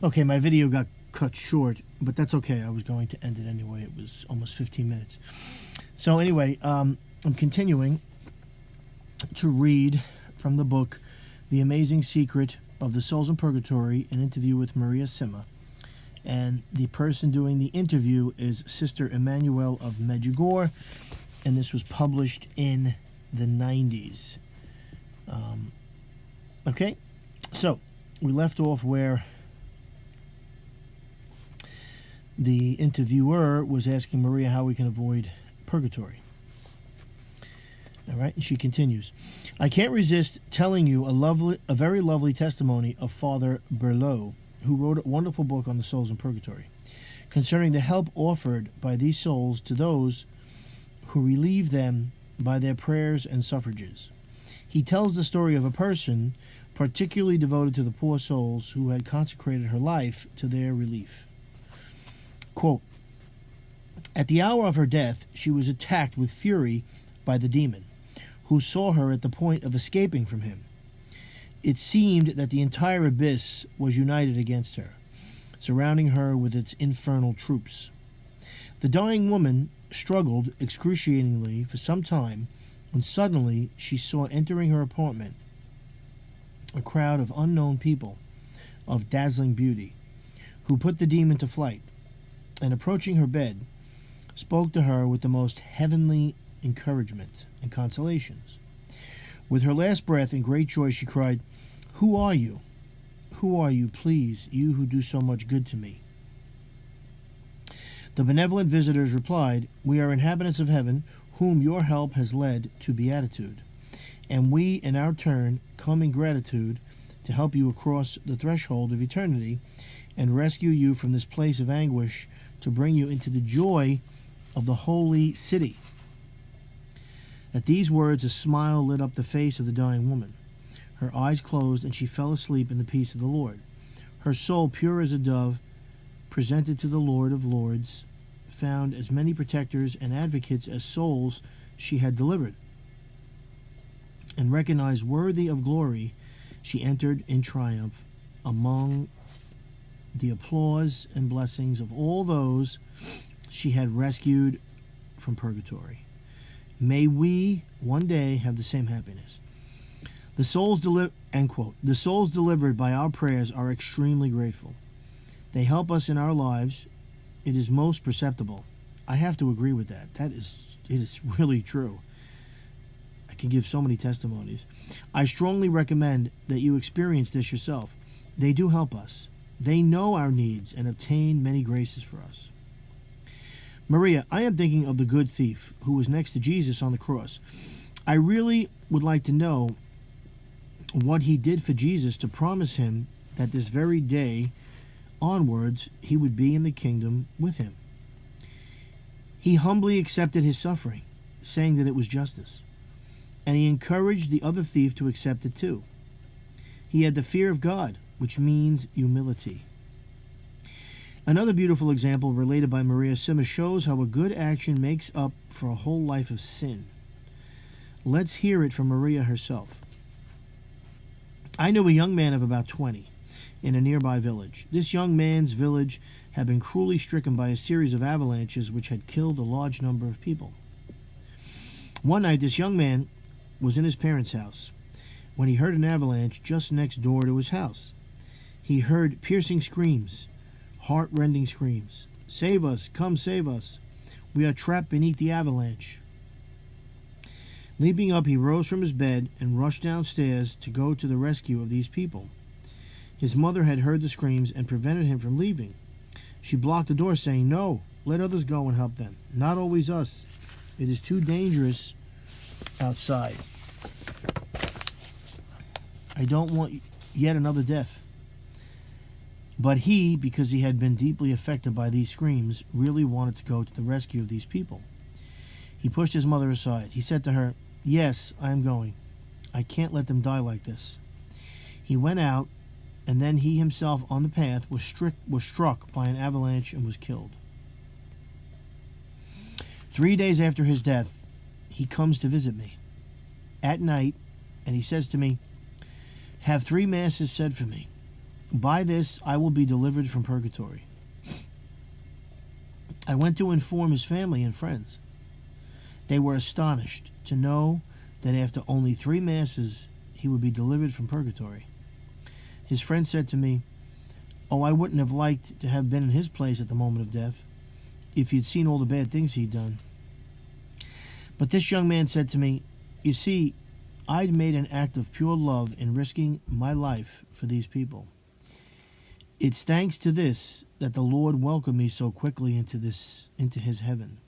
Okay, my video got cut short, but that's okay. I was going to end it anyway. It was almost 15 minutes. So anyway, I'm continuing to read from the book The Amazing Secret of the Souls in Purgatory, an interview with Maria Simma. And the person doing the interview is Sister Emmanuel of Medjugorje, and this was published in the 90s. Okay, so we left off where the interviewer was asking Maria how we can avoid purgatory. All right, and she continues, I can't resist telling you a very lovely testimony of Father Berlot, who wrote a wonderful book on the souls in purgatory, concerning the help offered by these souls to those who relieve them by their prayers and suffrages. He tells the story of a person particularly devoted to the poor souls who had consecrated her life to their relief. Quote, at the hour of her death, she was attacked with fury by the demon, who saw her at the point of escaping from him. It seemed that the entire abyss was united against her, surrounding her with its infernal troops. The dying woman struggled excruciatingly for some time, when suddenly she saw entering her apartment a crowd of unknown people of dazzling beauty, who put the demon to flight, and approaching her bed, spoke to her with the most heavenly encouragement and consolations. With her last breath, in great joy, she cried, who are you? Who are you, please, you who do so much good to me? The benevolent visitors replied, we are inhabitants of heaven, whom your help has led to beatitude, and we, in our turn, come in gratitude to help you across the threshold of eternity and rescue you from this place of anguish to bring you into the joy of the holy city. At these words, a smile lit up the face of the dying woman. Her eyes closed, and she fell asleep in the peace of the Lord. Her soul, pure as a dove, presented to the Lord of Lords, found as many protectors and advocates as souls she had delivered, and recognized worthy of glory, she entered in triumph among the applause and blessings of all those she had rescued from purgatory. May we one day have the same happiness. The souls end quote. The souls delivered by our prayers are extremely grateful. They help us in our lives. It is most perceptible. I have to agree with that. It is really true. I can give so many testimonies. I strongly recommend that you experience this yourself. They do help us. They know our needs and obtain many graces for us. Maria, I am thinking of the good thief who was next to Jesus on the cross. I really would like to know what he did for Jesus to promise him that this very day onwards he would be in the kingdom with him. He humbly accepted his suffering, saying that it was justice, and he encouraged the other thief to accept it too. He had the fear of God, which means humility. Another beautiful example related by Maria Simma shows how a good action makes up for a whole life of sin. Let's hear it from Maria herself. I knew a young man of about 20 in a nearby village. This young man's village had been cruelly stricken by a series of avalanches which had killed a large number of people. One night, this young man was in his parents' house when he heard an avalanche just next door to his house. He heard piercing screams, heart-rending screams. Save us, come save us. We are trapped beneath the avalanche. Leaping up, he rose from his bed and rushed downstairs to go to the rescue of these people. His mother had heard the screams and prevented him from leaving. She blocked the door, saying, no, let others go and help them, not always us. It is too dangerous outside. I don't want yet another death. But he, because he had been deeply affected by these screams, really wanted to go to the rescue of these people. He pushed his mother aside. He said to her, yes, I am going. I can't let them die like this. He went out, and then he himself on the path was struck by an avalanche and was killed. 3 days after his death, he comes to visit me at night, and he says to me, have 3 masses said for me. By this I will be delivered from purgatory. I went to inform his family and friends. They were astonished to know that after only 3 masses he would be delivered from purgatory. His friend said to me, "Oh, I wouldn't have liked to have been in his place at the moment of death, if you'd seen all the bad things he'd done." But this young man said to me, "You see, I'd made an act of pure love in risking my life for these people. It's thanks to this that the Lord welcomed me so quickly into his heaven."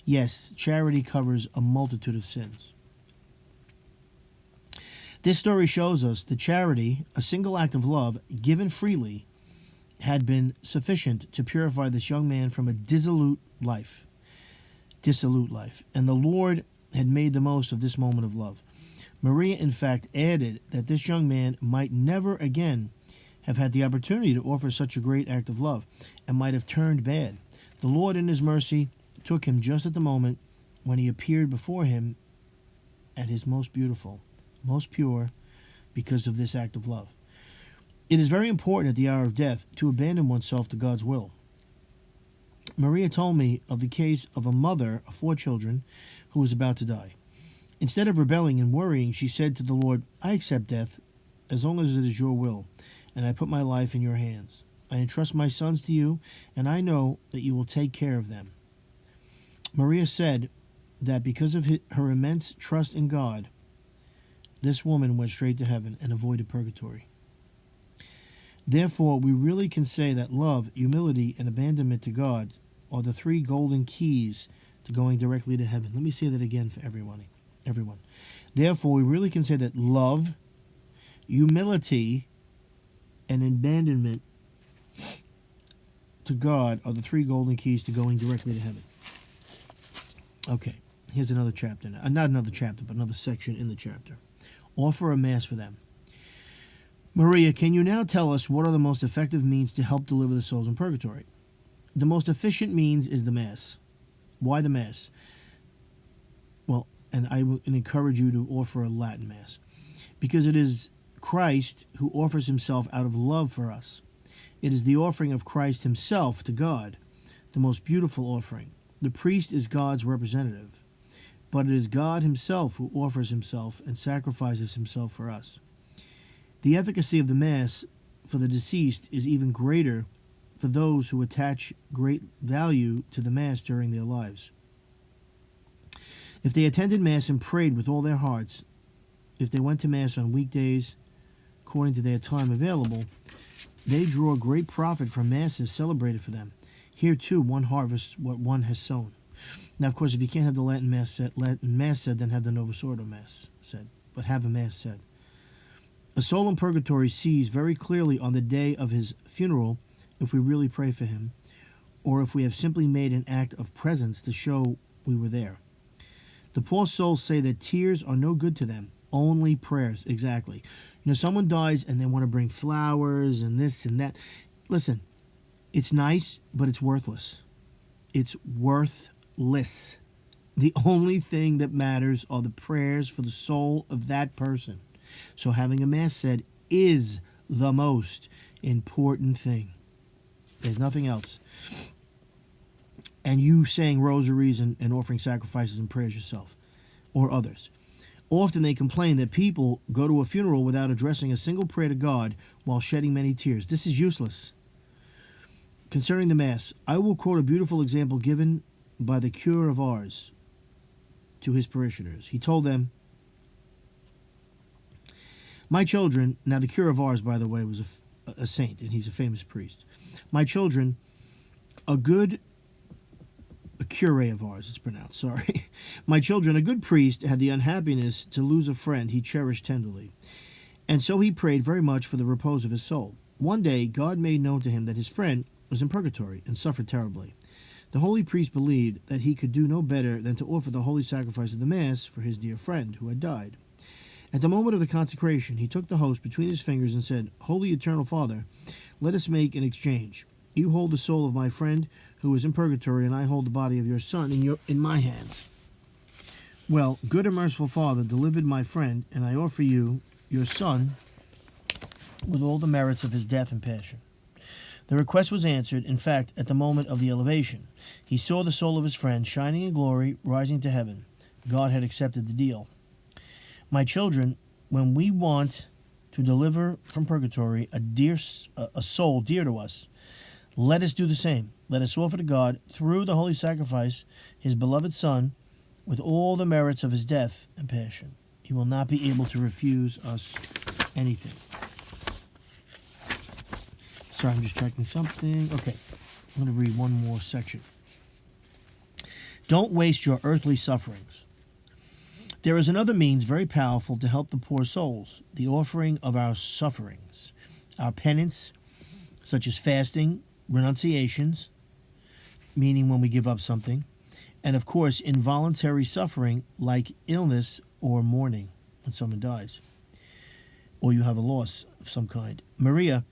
Yes, charity covers a multitude of sins. This story shows us that charity, a single act of love, given freely, had been sufficient to purify this young man from a dissolute life. And the Lord had made the most of this moment of love. Maria, in fact, added that this young man might never again have had the opportunity to offer such a great act of love, and might have turned bad. The Lord, in his mercy, took him just at the moment when he appeared before him at his most beautiful, most pure, because of this act of love. It is very important at the hour of death to abandon oneself to God's will. Maria told me of the case of a mother of 4 children who was about to die. Instead of rebelling and worrying, she said to the Lord, "I accept death as long as it is your will, and I put my life in your hands. I entrust my sons to you, and I know that you will take care of them." Maria said that because of her immense trust in God, this woman went straight to heaven and avoided purgatory. Therefore, we really can say that love, humility, and abandonment to God are the 3 golden keys to going directly to heaven. Let me say that again for everyone. Therefore, we really can say that love, humility, and abandonment to God are the 3 golden keys to going directly to heaven. Okay, here's another chapter. Not another chapter, but another section in the chapter. Offer a Mass for them. Maria, can you now tell us what are the most effective means to help deliver the souls in purgatory? The most efficient means is the Mass. Why the Mass? Well, and I would encourage you to offer a Latin Mass, because it is Christ who offers himself out of love for us. It is the offering of Christ himself to God, the most beautiful offering. The priest is God's representative, but it is God himself who offers himself and sacrifices himself for us. The efficacy of the Mass for the deceased is even greater for those who attach great value to the Mass during their lives. If they attended Mass and prayed with all their hearts, if they went to Mass on weekdays, according to their time available, they draw great profit from Masses celebrated for them. Here, too, one harvests what one has sown. Now, of course, if you can't have the Latin Mass said, then have the Novus Ordo Mass said, but have a Mass said. A soul in purgatory sees very clearly on the day of his funeral if we really pray for him, or if we have simply made an act of presence to show we were there. The poor souls say that tears are no good to them, only prayers. Exactly. Someone dies and they want to bring flowers and this and that. Listen, it's nice, but it's worthless. It's worthless. The only thing that matters are the prayers for the soul of that person. So having a Mass said is the most important thing. There's nothing else. And you saying rosaries and offering sacrifices and prayers yourself or others. Often they complain that people go to a funeral without addressing a single prayer to God while shedding many tears. This is useless. Concerning the Mass, I will quote a beautiful example given by the Cure of Ars to his parishioners. He told them, "My children," now the Cure of Ars, by the way, was a saint, and he's a famous priest. "My children, a cure of Ars, it's pronounced, sorry. My children, a good priest had the unhappiness to lose a friend he cherished tenderly, and so he prayed very much for the repose of his soul. One day, God made known to him that his friend was in purgatory and suffered terribly. The holy priest believed that he could do no better than to offer the holy sacrifice of the Mass for his dear friend who had died. At the moment of the consecration, he took the host between his fingers and said, 'Holy Eternal Father, let us make an exchange. You hold the soul of my friend who is in purgatory, and I hold the body of your son in my hands. Well, good and merciful Father, delivered my friend, and I offer you, your son, with all the merits of his death and passion. The request was answered. In fact, at the moment of the elevation, he saw the soul of his friend shining in glory, rising to heaven. God had accepted the deal. My children, when we want to deliver from purgatory a soul dear to us, let us do the same. Let us offer to God, through the holy sacrifice, his beloved Son, with all the merits of his death and passion. He will not be able to refuse us anything. Sorry, I'm just checking something. Okay, I'm going to read one more section. Don't waste your earthly sufferings. There is another means very powerful to help the poor souls, the offering of our sufferings, our penance, such as fasting, renunciations, meaning when we give up something, and of course involuntary suffering like illness or mourning when someone dies, or you have a loss of some kind. Maria,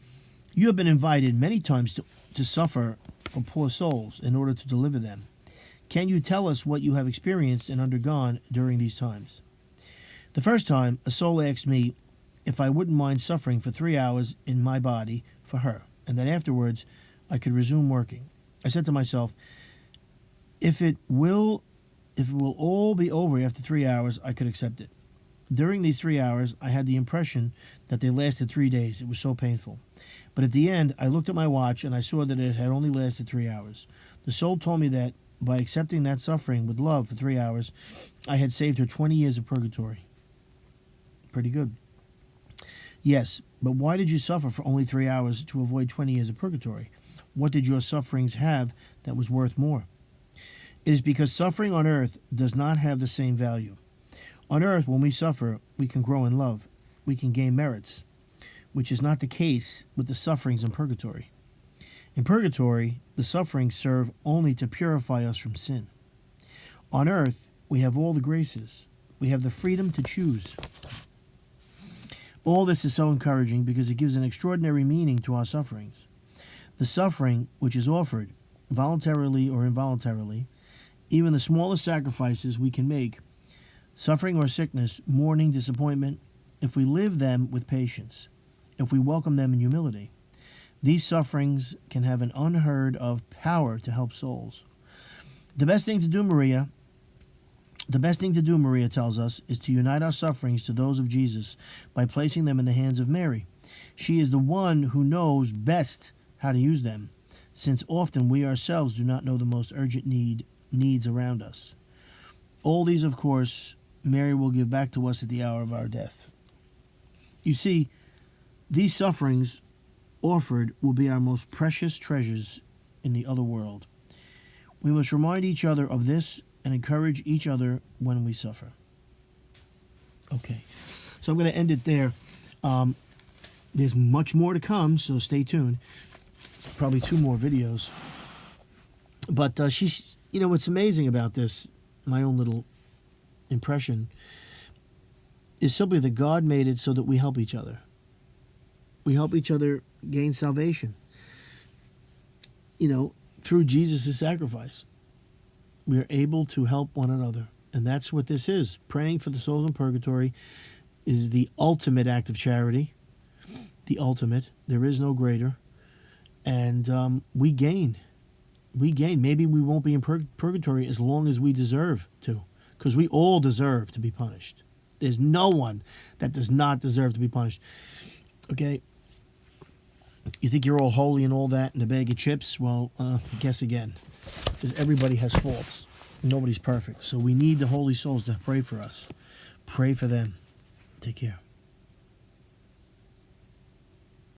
you have been invited many times to suffer for poor souls in order to deliver them. Can you tell us what you have experienced and undergone during these times? The first time, a soul asked me if I wouldn't mind suffering for 3 hours in my body for her, and that afterwards I could resume working. I said to myself, if it will all be over after 3 hours, I could accept it. During these 3 hours, I had the impression that they lasted 3 days. It was so painful. But at the end, I looked at my watch and I saw that it had only lasted 3 hours. The soul told me that by accepting that suffering with love for 3 hours, I had saved her 20 years of purgatory. Pretty good. Yes, but why did you suffer for only 3 hours to avoid 20 years of purgatory? What did your sufferings have that was worth more? It is because suffering on earth does not have the same value. On earth, when we suffer, we can grow in love. We can gain merits, which is not the case with the sufferings in purgatory. In purgatory, the sufferings serve only to purify us from sin. On earth, we have all the graces. We have the freedom to choose. All this is so encouraging because it gives an extraordinary meaning to our sufferings. The suffering which is offered, voluntarily or involuntarily, even the smallest sacrifices we can make, suffering or sickness, mourning, disappointment, if we live them with patience, if we welcome them in humility, these sufferings can have an unheard of power to help souls. The best thing to do, Maria tells us, is to unite our sufferings to those of Jesus by placing them in the hands of Mary. She is the one who knows best how to use them, since often we ourselves do not know the most urgent needs around us. All these, of course, Mary will give back to us at the hour of our death. You see, these sufferings offered will be our most precious treasures in the other world. We must remind each other of this and encourage each other when we suffer. Okay, so I'm going to end it there. There's much more to come, so stay tuned. Probably 2 more videos. But she's, what's amazing about this, my own little impression, is simply that God made it so that we help each other. We help each other gain salvation, through Jesus' sacrifice. We are able to help one another. And that's what this is. Praying for the souls in purgatory is the ultimate act of charity. The ultimate. There is no greater. And we gain. We gain. Maybe we won't be in purgatory as long as we deserve to. Because we all deserve to be punished. There's no one that does not deserve to be punished. Okay? You think you're all holy and all that in a bag of chips? Well, guess again. Because everybody has faults. Nobody's perfect. So we need the holy souls to pray for us. Pray for them. Take care.